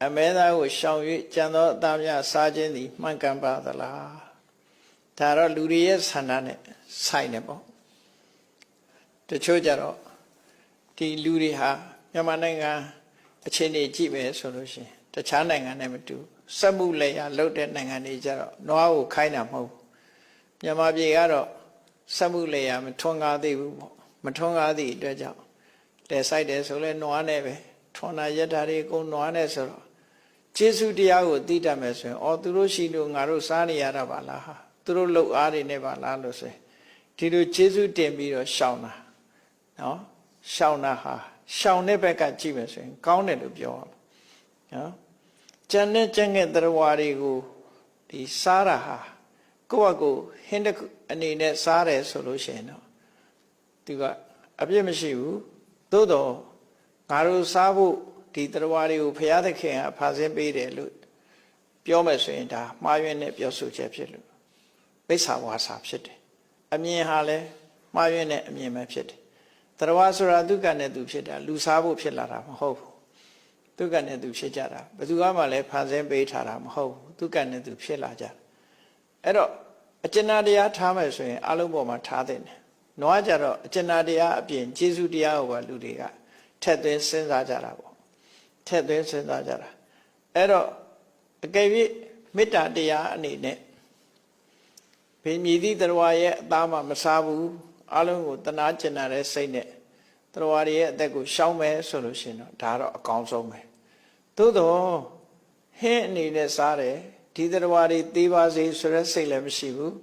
အမဲသားကိုရှောင်၍ကြံသောအသားများစားခြင်းသည်မှန်ကန်ပါသလားဒါတော့လူတွေရဲ့ဆန္ဒနဲ့ဆိုင်နေပေါ့တချို့ကြတော့ဒီလူတွေဟာမြန်မာနိုင်ငံအခြေအနေကြည့်မယ်ဆိုလို့ရှိရင်တခြားနိုင်ငံနဲ့မတူစက်မှုလက်ရလုပ်တဲ့နိုင်ငံတွေကြတော့နွားကိုခိုင်းတာမဟုတ်မြန်မာပြည်ကတော့စက်မှုလက်ရမထွန်းကားသေးဘူးပေါ့မထွန်းကားသည့်အတွက်ကြောင့်လက်ဆိုင်တယ်ဆိုလဲနွားနဲ့ပဲထွန်းတာရက်တာတွေအကုန်နွားနဲ့ဆိုတော့ကျေးဇူးတရားကိုသိတတ်မယ်ဆိုရင်အော်သူတို့ရှိလို့ငါတို့စားနေရတာပါလားဟာသူတို့လှုပ်အားတွေနဲ့ပါလားလို့ဆိုရင်ဒီလိုကျေးဇူးတင်ပြီးတော့ရှောင်တာနော်ရှောင်တာဟာရှောင်တဲ့ဘက်ကကြည့်မယ်ဆိုရင်ကောင်းတယ်လို့ပြောရမှာနော်ကျန်တဲ့ကျန်တဲ့တရားဝါတွေကိုဒီစားတာဟာကိုယ့်အကိုဟင်းတစ်အနေနဲ့စားတယ်ဆိုလို့ရှိရင်တော့သူကအပြစ်မရှိဘူးသို့တော့ငါတို့စားဖို့ဒီတရားဝါတွေကိုဘုရားသခင်ကဖာဆင်းပေးတယ်လို့ပြောမယ်ဆိုရင်ဒါမှားယွင်းတဲ့ပြောဆိုချက်ဖြစ်လို့ပိဿဝါစာဖြစ်တယ်အမြင်ဟာလည်းမှားယွင်းတဲ့အမြင်ပဲဖြစ်တယ်တရားဝါဆိုတာဒုက္ခနဲ့သူဖြစ်တာလူစားဖို့ဖြစ်လာတာမဟုတ်ဘူးဒုက္ခနဲ့သူဖြစ်ကြတာဘယ်သူမှလည်းဖန်ဆင်းပေးထားတာမဟုတ်ဘူးဒုက္ခနဲ့သူဖြစ်လာကြတယ်အဲ့တော့အကျဉ်းတရားထားမယ်ဆိုရင်အလုံးပေါ်မှာထားတဲ့နွားကြတော့အကျဉ်းတရားအပြင်ကျေးဇူးတရားဟောပါလူတွေကထက်သွင်းစဉ်းစားကြတာပေါ့ထက်သွင်းစဉ်းစားကြတာအဲ့တော့အကယ်၍မေတ္တာတရားအနေနဲ့ဘယ်မည်သည့်တရားရဲ့အသားမှမစားဘူးအလုံးကိုတနာကျင်နာတဲ့စိတ်နဲ့တရားရဲ့အသက်ကိုရှောင်မယ်ဆိုလို့ရှိရင်တော့ဒါတော့အကောင်းဆုံးပဲသို့တော့ဟင်းအနေနဲ့စားတယ်ဒီတရားတွေသေပါစေဆိုတဲ့စိတ်လည်းမရှိဘူး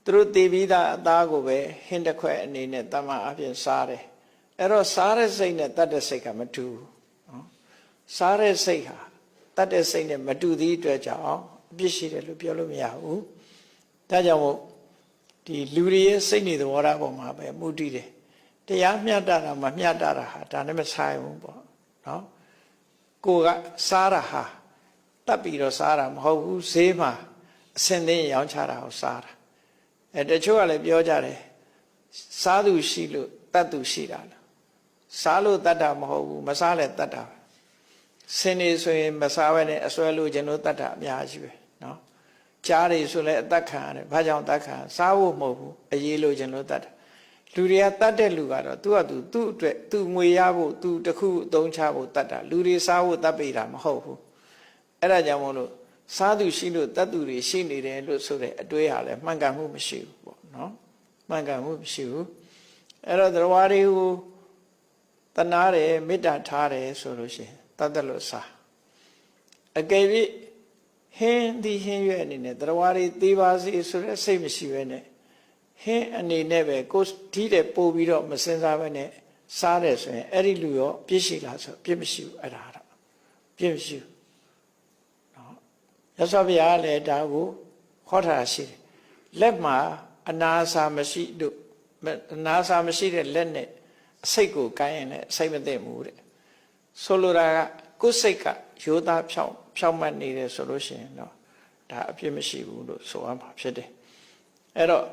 သူတို့သေပြီးသားအသားကိုပဲဟင်းတစ်ခွက်အနေနဲ့တမန်အပြင်စားတယ်အဲ့တော့စားတဲ့စိတ်နဲ့တတ်တဲ့စိတ်ကမတူဘူးနော်စားတဲ့စိတ်ဟာတတ်တဲ့စိတ်နဲ့မတူသည့်အတွက်ကြောင့်အပြစ်ရှိတယ်လို့ပြောလို့မရဘူးဒါကြောင့်မို့ဒီလူတွေရဲ့စိတ်နေသဘောထားပေါ်မှာပဲမူတည်တယ်တရားမျှတတာမမျှတတာဟာဒါနဲ့မဆိုင်ဘူးပေါ့နော်ကိုကစားတာဟာတတ်ပြီးတော့စားတာမဟုတ်ဘူးဈေးမှာအစင်သင်းရောင်းချတာကိုစားတာတချို့ကလည်းပြောကြတယ်စားသူရှိလို့တတ်သူရှိတာလားစားလို့တတ်တာမဟုတ်ဘူးမစားလည်းတတ်တာစင်နေဆိုရင်မစားဘဲနဲ့အစွဲလို့ခြင်းတို့တတ်တာအများကြီးပဲနော်ကြားတွေဆိုလည်းအသက်ခံရတယ်ဘာကြောင့်တတ်ခံစားဖို့မဟုတ်ဘူးအရေးလို့ခြင်းလို့တတ်တာလူတွေကတတ်တဲ့လူကတော့သူ့အတွက်သူ့ငွေရဖို့သူတခုအသုံးချဖို့တတ်တာလူတွေစားဖို့တတ်ပေးတာမဟုတ်ဘူးအဲ့ဒါကြောင့်မို့လို့စားသူရှိလို့တတ်သူတွေရှိနေတယ်လို့ဆိုတဲ့အတွေးဟာလည်းမှန်ကန်မှုမရှိဘူးပေါ့နော်မှန်ကန်မှုမရှိဘူးအဲ့တော့တရားတွေကိုတနာတယ်မေတ္တာထားတယ်ဆိုလို့ရှိရင်တတ်တယ်လို့စားအကယ်၍ဟင်းဒီဟင်းရွက်အနေနဲ့တရားတွေသေပါစေဆိုတဲ့စိတ်မရှိဘဲနဲ့ဟင်းအနေနဲ့ပဲကိုဒီတဲ့ပို့ပြီးတော့မစင်စားဘဲနဲ့စားတယ်ဆိုရင်အဲ့ဒီလူရောပြည့်ရှိလားဆိုပြည့်မရှိဘူးအဲ့ဒါတော့ပြည့်မရှိဘူးနော်ရသော်ဗျာလည်းဒါကိုခေါ်ထားရှိတယ်လက်မှာအနာစာမရှိလို့အနာစာမရှိတဲ့လက်နဲ့အစိတ်ကိုကိုင်းရင်လည်းအစိတ်မသိဘူးတဲ့ဆိုလိုတာကကိုယ်စိတ်ကရိုးသားဖြောင့်မတ်နေတယ်ဆိုလို့ရှိရင်တော့ဒါအပြစ်မရှိဘူးလို့ဆိုရမှာဖြစ်တယ်အဲ့တော့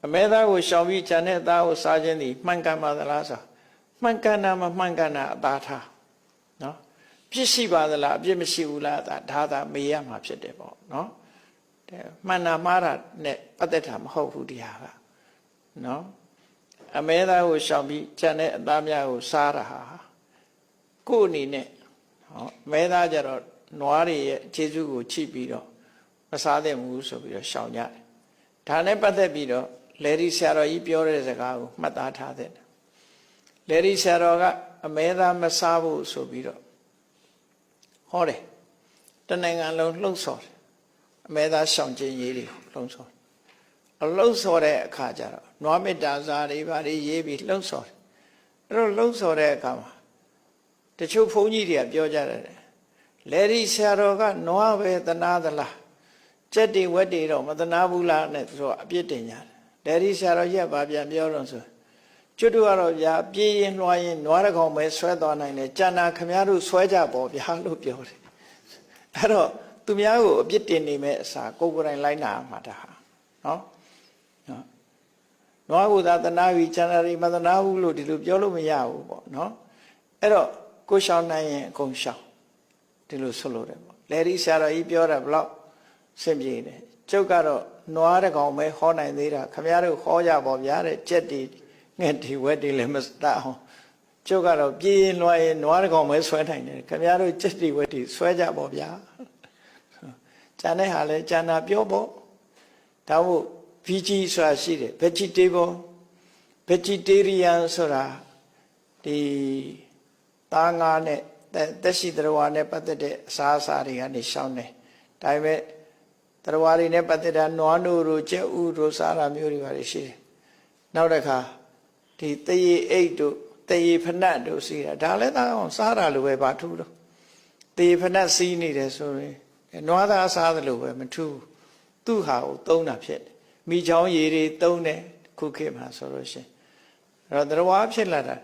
အမဲသားကိုရှောင်ပြီးခြံတဲ့သားကိုစားခြင်းသည်မှန်ကန်ပါသလားဆိုမှန်ကန်တာမမှန်ကန်တာအသာထားနော်ပြစ်ရှိပါသလားအပြစ်မရှိဘူးလားဒါသာမေးရမှာဖြစ်တယ်ပေါ့နော်မှန်တာမှားတာနဲ့ပတ်သက်တာမဟုတ်ဘူးဒီဟာကနော်အမဲသားကိုရှောင်ပြီးခြံတဲ့အသားများကိုစားတာဟာကိုယ်အနေနဲ့ဟောမဲသားကြတော့နွားတွေရဲ့ခြေစုကိုချိပြီးတော့မစားသင့်ဘူးဆိုပြီးတော့ရှောင်ကြတယ်ဒါနဲ့ပတ်သက်ပြီးတော့လေဒီဆရာတော်ကြီးပြောတဲ့စကားကိုမှတ်သားထားတဲ့လေဒီဆရာတော်ကအမဲသားမစားဖို့ဆိုပြီးတော့ဟောတယ်တနိုင်ငံလုံးလှုံ့ဆော်တယ်အမဲသားရှောင်ခြင်းရေးတွေလှုံ့ဆော်အလှုံ့ဆော်တဲ့အခါကျတော့နွားမေတ္တာစာတွေဘာတွေရေးပြီးလှုံ့ဆော်တယ်အဲ့တော့လှုံ့ဆော်တဲ့အခါမှာတချို့ဘုန်းကြီးတွေကပြောကြတယ်လေဒီဆရာတော်ကနွားပဲသနာသလားကြက်တွေဝက်တွေတော့မသနာဘူးလားနဲ့ဆိုအပြစ်တင်ကြတယ်လေဒီဆရာတော်ရက်ပါပြန်ပြောတော့ဆိုကျွတ်တို့ကတော့ဗျာပြေးရင်လွှားရင်နွားတစ်ကောင်ပဲဆွဲသွားနိုင်တယ်ကြံနာခမည်းတော်ဆွဲကြပေါ့ဗျာလို့ပြောတယ်အဲ့တော့သူများကိုအပြစ်တင်နေမဲ့အစားကိုယ်ကိုယ်တိုင်လိုက်နာမှာဒါဟာနော်နွားကိုသာသနာပြီးကြံနာတွေမသနာဘူးလို့ဒီလိုပြောလို့မရဘူးပေါ့နော်အဲ့တော့ကိုရှောင်နိုင်ရင်အကုန်ရှောင်တ ဒီလိုဆိုလို့တယ်ပေါ့လေဒီဆရာတော်ကြီးပြောတာဘလောက်စင်ပြေတယ်ကျုပ်ကတော့နွားတကောင်ပဲဟောနိုင်သေးတာခမရတို့ဟောကြပါဗျာတဲ့ကြက်တီငှက်တီဝက်တီလည်းမတတ်အောင်ကျုပ်ကတော့ပြေးရင်လွှားရင်နွားတကောင်ပဲဆွဲနိုင်တယ်ခမရတို့ကြက်တီဝက်တီဆွဲကြပါဗျာကျန်တဲ့ဟာလဲကျန်တာပြောပေါ့ဒါမို့ VG ဆိုတာရှိတယ် vegetarian ဆိုတာဒီသားငါးနဲ့သက်ရှိတရားနဲ့ပတ်သက်တဲ့အစားအစာတွေကနေရှောင်းတယ်ဒါပေမဲ့တရားတွေနဲ့ပတ်သက်တာနွားနို့တို့ကြက်ဥတို့စားတာမျိုးတွေပါရှိတယ်နောက်တစ်ခါဒီတရေအိတ်တို့တရေဖနတ်တို့စီးတာဒါလည်းသားအောင်စားတာလိုပဲဘာထူးတော့တရေဖနတ်စီးနေတယ်ဆိုရင်နွားသားစားတယ်လို့ပဲမထူးသူ့ဟာကိုသုံးတာဖြစ်တယ်မိချောင်းရည်တွေသုံးတယ်ခုခေတ်မှာဆိုလို့ရှိရင်အဲ့တော့တရားဖြစ်လာတာ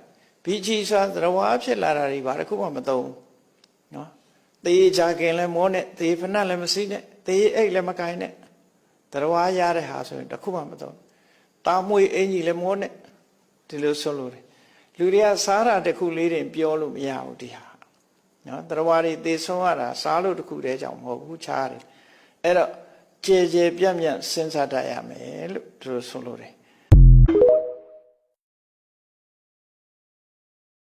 ဘီချီဆိုတာတရားဖြစ်လာတာတွေဘာတစ်ခုမှမသုံးဘူးနော်သေချာခင်လည်းမောနဲ့သေဖနတ်လည်းမစီးနဲ့သေအိတ်လည်းမကိုင်းနဲ့တရားရတဲ့ဟာဆိုရင်တစ်ခုမှမသုံးတာမွေအင်ကြီးလည်းမောနဲ့ဒီလိုဆိုလို့တယ်လူတွေကစားတာတစ်ခုလေးတင်ပြောလို့မရဘူးဒီဟာနော်တရားတွေသေဆုံးရတာစားလို့တစ်ခုတည်းကြောင့်မဟုတ်ဘူးခြားတယ်အဲ့တော့ကျေကျေပြတ်ပြတ်စဉ်းစားတတ်ရမယ်လို့သူတို့ဆိုလို့တယ်